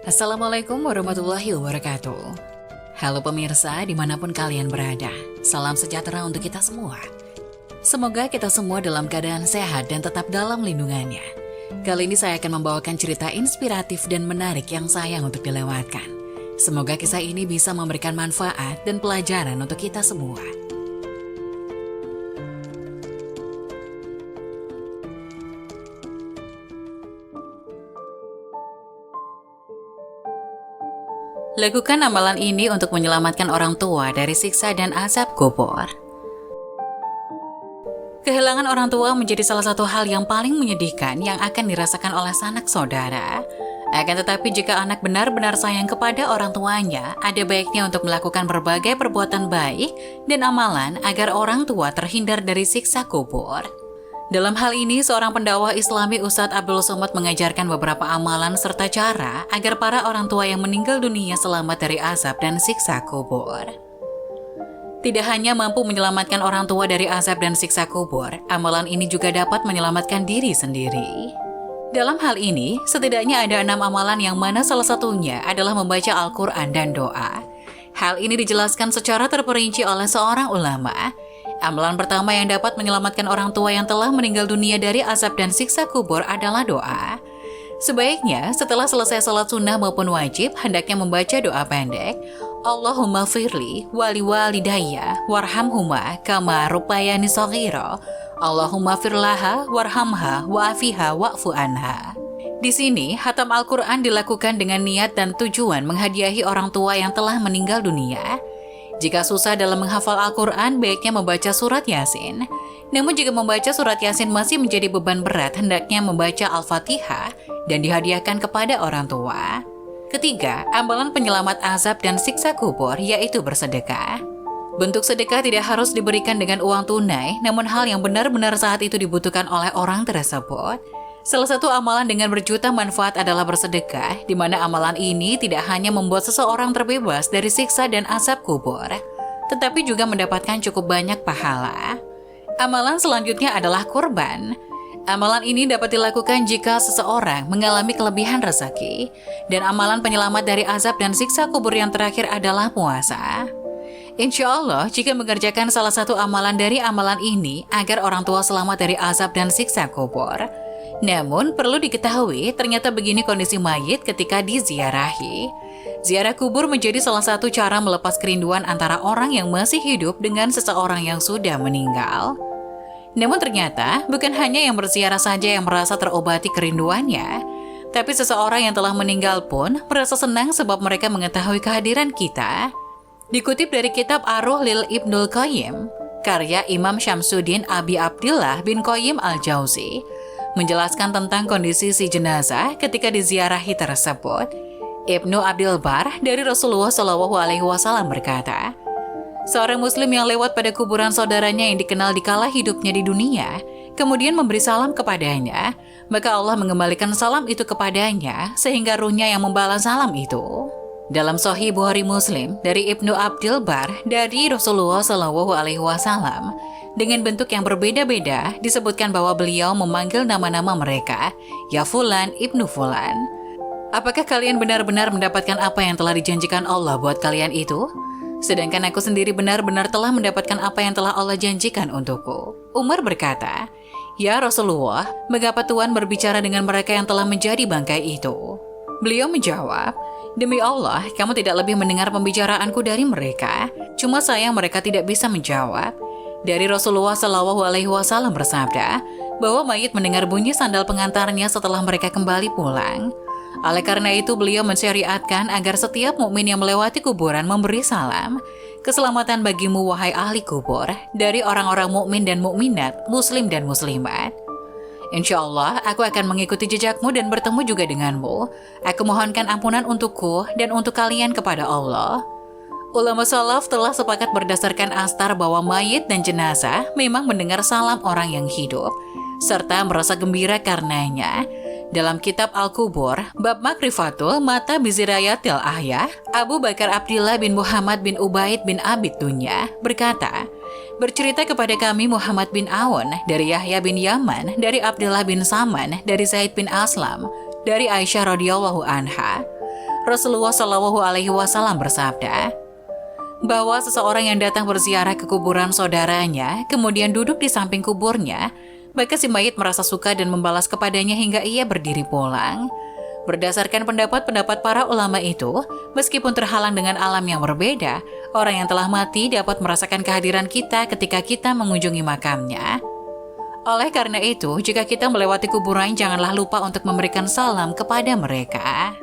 Assalamualaikum warahmatullahi wabarakatuh. Halo pemirsa dimanapun kalian berada, salam sejahtera untuk kita semua. Semoga kita semua dalam keadaan sehat dan tetap dalam lindungannya. Kali ini saya akan membawakan cerita inspiratif dan menarik yang sayang untuk dilewatkan. Semoga kisah ini bisa memberikan manfaat dan pelajaran untuk kita semua. Lakukan amalan ini untuk menyelamatkan orang tua dari siksa dan azab kubur. Kehilangan orang tua menjadi salah satu hal yang paling menyedihkan yang akan dirasakan oleh sanak saudara. Akan tetapi jika anak benar-benar sayang kepada orang tuanya, ada baiknya untuk melakukan berbagai perbuatan baik dan amalan agar orang tua terhindar dari siksa kubur. Dalam hal ini, seorang pendakwah Islami Ustadz Abdul Somad mengajarkan beberapa amalan serta cara agar para orang tua yang meninggal dunia selamat dari azab dan siksa kubur. Tidak hanya mampu menyelamatkan orang tua dari azab dan siksa kubur, amalan ini juga dapat menyelamatkan diri sendiri. Dalam hal ini, setidaknya ada 6 amalan yang mana salah satunya adalah membaca Al-Quran dan doa. Hal ini dijelaskan secara terperinci oleh seorang ulama. Amalan pertama yang dapat menyelamatkan orang tua yang telah meninggal dunia dari azab dan siksa kubur adalah doa. Sebaiknya setelah selesai sholat sunnah maupun wajib, hendaknya membaca doa pendek. Allahumma firli wali walidayya warhamhuma kama rubayani shaghira. Allahumma firlaha warhamha wa'afiha wa'fu anha. Di sini, hatam Al-Quran dilakukan dengan niat dan tujuan menghadiahi orang tua yang telah meninggal dunia. Jika susah dalam menghafal Al-Quran, baiknya membaca surat Yasin. Namun jika membaca surat Yasin masih menjadi beban berat, hendaknya membaca Al-Fatihah dan dihadiahkan kepada orang tua. Ketiga, amalan penyelamat azab dan siksa kubur, yaitu bersedekah. Bentuk sedekah tidak harus diberikan dengan uang tunai, namun hal yang benar-benar saat itu dibutuhkan oleh orang tersebut. Salah satu amalan dengan berjuta manfaat adalah bersedekah, di mana amalan ini tidak hanya membuat seseorang terbebas dari siksa dan azab kubur, tetapi juga mendapatkan cukup banyak pahala. Amalan selanjutnya adalah kurban. Amalan ini dapat dilakukan jika seseorang mengalami kelebihan rezeki, dan amalan penyelamat dari azab dan siksa kubur yang terakhir adalah puasa. Insya Allah, jika mengerjakan salah satu amalan dari amalan ini agar orang tua selamat dari azab dan siksa kubur. Namun, perlu diketahui ternyata begini kondisi mayit ketika diziarahi. Ziarah kubur menjadi salah satu cara melepas kerinduan antara orang yang masih hidup dengan seseorang yang sudah meninggal. Namun ternyata, bukan hanya yang berziarah saja yang merasa terobati kerinduannya, tapi seseorang yang telah meninggal pun merasa senang sebab mereka mengetahui kehadiran kita. Dikutip dari kitab Ar-Ruh lil Ibnul Qayyim, karya Imam Syamsuddin Abi Abdillah bin Qayyim al-Jauzi, menjelaskan tentang kondisi si jenazah ketika diziarahi tersebut. Ibnu Abdul Bar dari Rasulullah SAW berkata, seorang muslim yang lewat pada kuburan saudaranya yang dikenal di kala hidupnya di dunia, kemudian memberi salam kepadanya, maka Allah mengembalikan salam itu kepadanya sehingga ruhnya yang membalas salam itu. Dalam Sahih Bukhari Muslim dari Ibnu Abdul Bar dari Rasulullah SAW, dengan bentuk yang berbeda-beda disebutkan bahwa beliau memanggil nama-nama mereka, ya Fulan ibnu Fulan. Apakah kalian benar-benar mendapatkan apa yang telah dijanjikan Allah buat kalian itu? Sedangkan aku sendiri benar-benar telah mendapatkan apa yang telah Allah janjikan untukku. Umar berkata, ya Rasulullah, mengapa Tuhan berbicara dengan mereka yang telah menjadi bangkai itu? Beliau menjawab, demi Allah, kamu tidak lebih mendengar pembicaraanku dari mereka. Cuma sayang mereka tidak bisa menjawab. Dari Rasulullah SAW bersabda bahwa mayit mendengar bunyi sandal pengantarnya setelah mereka kembali pulang. Oleh karena itu, beliau mensyariatkan agar setiap mukmin yang melewati kuburan memberi salam. Keselamatan bagimu wahai ahli kubur dari orang-orang mukmin dan mukminat, muslim dan muslimat. Insya Allah, aku akan mengikuti jejakmu dan bertemu juga denganmu. Aku mohonkan ampunan untukku dan untuk kalian kepada Allah. Ulama salaf telah sepakat berdasarkan astar bahwa mayit dan jenazah memang mendengar salam orang yang hidup, serta merasa gembira karenanya. Dalam kitab Al-Kubur, Bab Makrifatul Mata Bizirayatil Ahya, Abu Bakar Abdillah bin Muhammad bin Ubaid bin Abid Dunya berkata, bercerita kepada kami Muhammad bin Aun, dari Yahya bin Yaman, dari Abdullah bin Saman, dari Zaid bin Aslam, dari Aisyah radhiyallahu anha. Rasulullah Shallallahu Alaihi Wasallam bersabda bahwa seseorang yang datang berziarah ke kuburan saudaranya, kemudian duduk di samping kuburnya, maka si mayit merasa suka dan membalas kepadanya hingga ia berdiri pulang. Berdasarkan pendapat-pendapat para ulama itu, meskipun terhalang dengan alam yang berbeda, orang yang telah mati dapat merasakan kehadiran kita ketika kita mengunjungi makamnya. Oleh karena itu, jika kita melewati kuburan, janganlah lupa untuk memberikan salam kepada mereka.